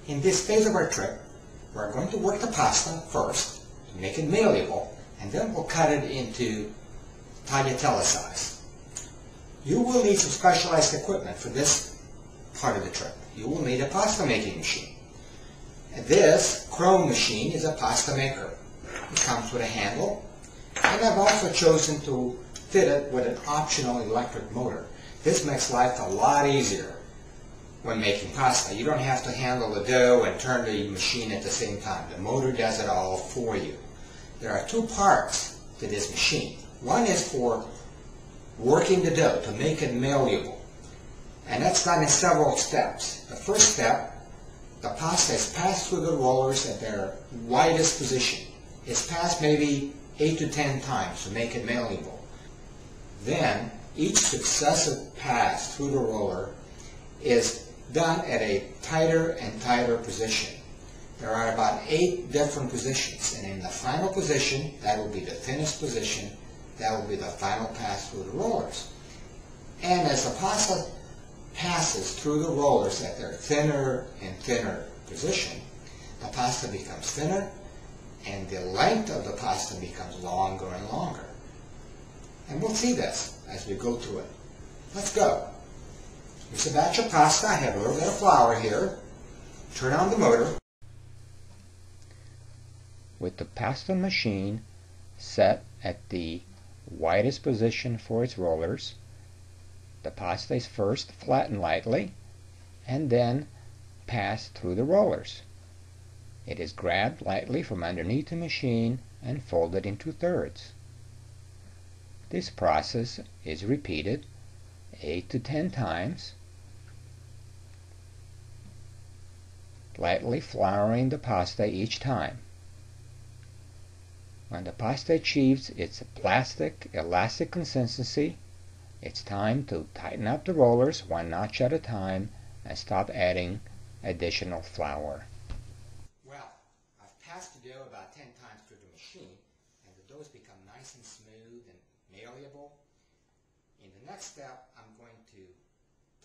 In this phase of our trip, we're going to work the pasta first to make it malleable, and then we'll cut it into tagliatelle size. You will need some specialized equipment for this part of the trip. You will need a pasta making machine. This chrome machine is a pasta maker. It comes with a handle, and I've also chosen to fit it with an optional electric motor. This makes life a lot easier when making pasta. You don't have to handle the dough and turn the machine at the same time. The motor does it all for you. There are two parts to this machine. One is for working the dough to make it malleable, and that's done in several steps. The first step, the pasta is passed through the rollers at their widest position. It's passed maybe 8 to 10 times to make it malleable. Then each successive pass through the roller is done at a tighter and tighter position. There are about 8 different positions, and in the final position, that will be the thinnest position, that will be the final pass through the rollers. And as the pasta passes through the rollers at their thinner and thinner position, the pasta becomes thinner, and the length of the pasta becomes longer and longer. And we'll see this as we go through it. Let's go. Here's a batch of pasta. I have a little bit of flour here. Turn on the motor. With the pasta machine set at the widest position for its rollers, the pasta is first flattened lightly and then passed through the rollers. It is grabbed lightly from underneath the machine and folded into thirds. This process is repeated 8 to 10 times, lightly flouring the pasta each time. When the pasta achieves its plastic, elastic consistency, it's time to tighten up the rollers 1 notch at a time and stop adding additional flour. Well, I've passed the dough about 10 times through the machine, and the dough has become nice and smooth and malleable. In the next step, I'm going to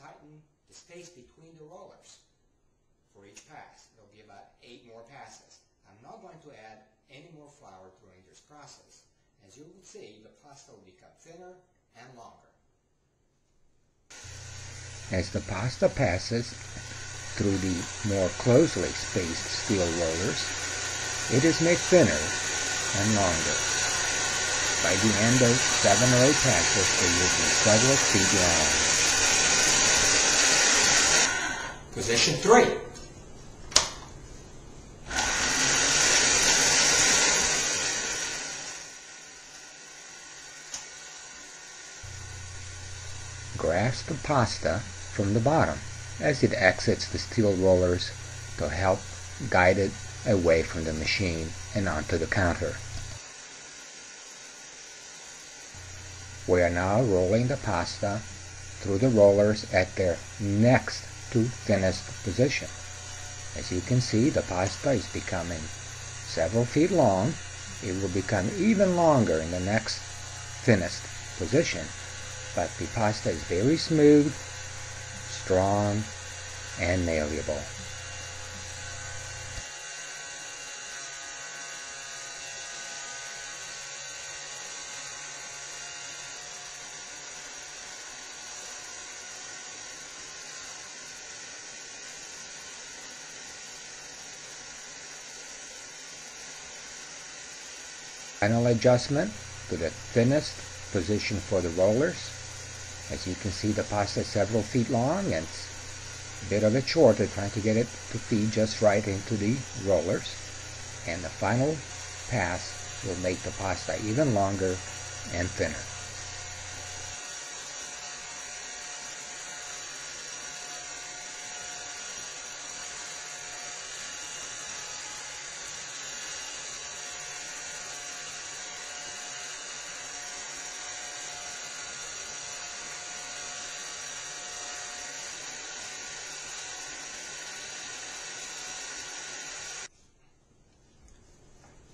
tighten the space between the rollers for each pass. There'll be about 8 more passes. I'm not going to add any more flour during this process. As you will see, the pasta will become thinner and longer. As the pasta passes through the more closely spaced steel rollers, it is made thinner and longer. By the end of 7 or 8 passes, it will be several feet long. Position 3. Grasp the pasta from the bottom as it exits the steel rollers to help guide it away from the machine and onto the counter. We are now rolling the pasta through the rollers at their next to thinnest position. As you can see, the pasta is becoming several feet long. It will become even longer in the next thinnest position. But the pasta is very smooth, strong, and malleable. Final adjustment to the thinnest position for the rollers. As you can see, the pasta is several feet long, and it's a bit of a chore to trying to get it to feed just right into the rollers. And the final pass will make the pasta even longer and thinner.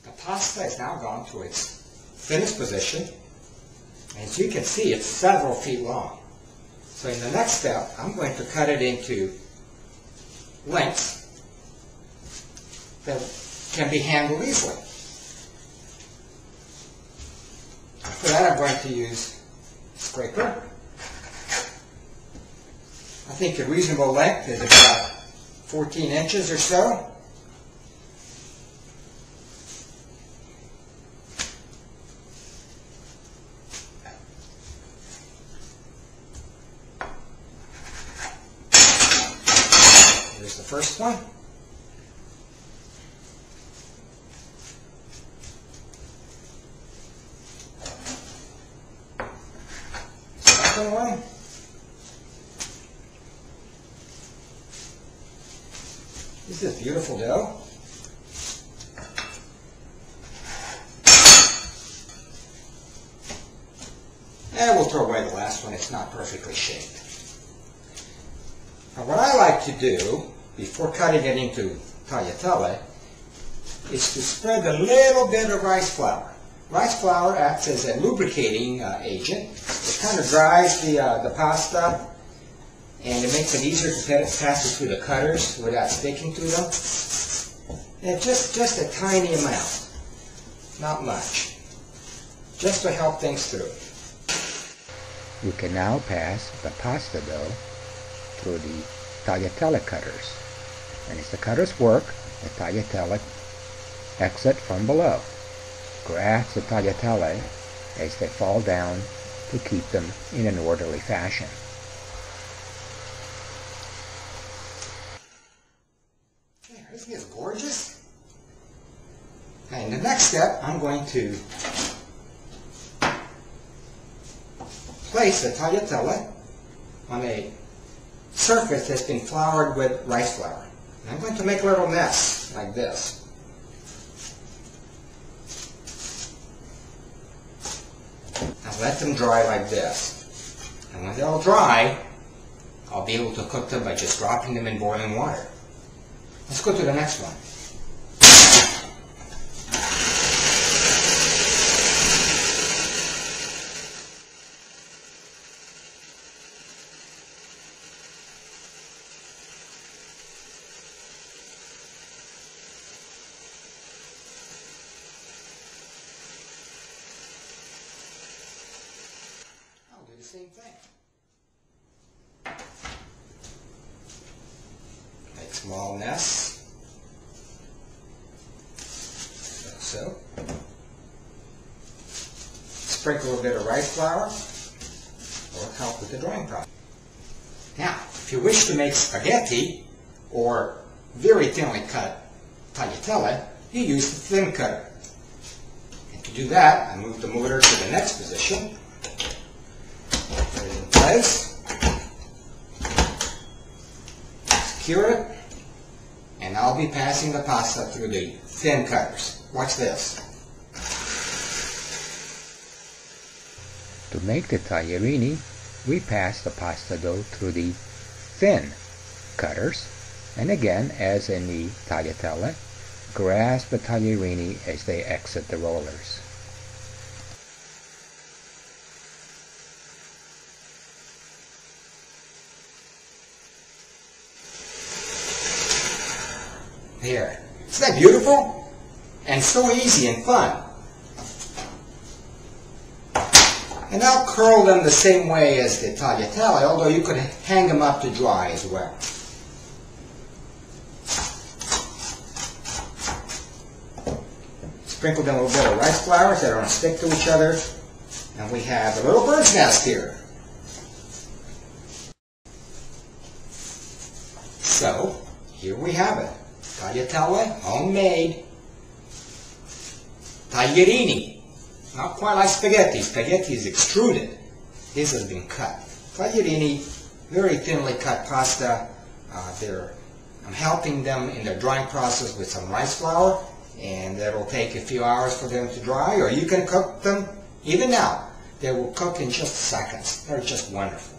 The pasta has now gone through its thinnest position. As you can see, it's several feet long. So in the next step, I'm going to cut it into lengths that can be handled easily. For that I'm going to use a scraper. I think a reasonable length is about 14 inches or so. Here's the first one. Second one. This is beautiful dough. And we'll throw away the last one, it's not perfectly shaped. Now what I like to do, before cutting it into tagliatelle, is to spread a little bit of rice flour. Rice flour acts as a lubricating agent. It kind of dries the pasta, and it makes it easier to pass it through the cutters without sticking to them. And just a tiny amount, not much, just to help things through. You can now pass the pasta dough through the tagliatelle cutters. And as the cutters work, the tagliatelle exit from below. Grasp the tagliatelle as they fall down to keep them in an orderly fashion. Isn't this gorgeous? And the next step, I'm going to place the tagliatelle on a surface that's been floured with rice flour. And I'm going to make a little mess like this. Now let them dry like this. And when they're all dry, I'll be able to cook them by just dropping them in boiling water. Let's go to the next one. I'll do the same thing. Make small nests, like so. Sprinkle a bit of rice flour, or help with the drying process. Now, if you wish to make spaghetti, or very thinly cut tagliatelle, you use the thin cutter. And to do that, I move the motor to the next position, put it in place, secure it, and I'll be passing the pasta through the thin cutters. Watch this. To make the taglierini, we pass the pasta dough through the thin cutters, and again, as in the tagliatelle, grasp the taglierini as they exit the rollers. There. Isn't that beautiful? And so easy and fun. And I'll curl them the same way as the tagliatelle, although you could hang them up to dry as well. Sprinkle them a little bit of rice flour so they don't stick to each other. And we have a little bird's nest here. So, here we have it. Tagliatelle, homemade. Taglierini. Not quite like spaghetti. Spaghetti is extruded. This has been cut. Taglierini, very thinly cut pasta. I'm helping them in their drying process with some rice flour, and it'll take a few hours for them to dry, or you can cook them even now. They will cook in just seconds. They're just wonderful.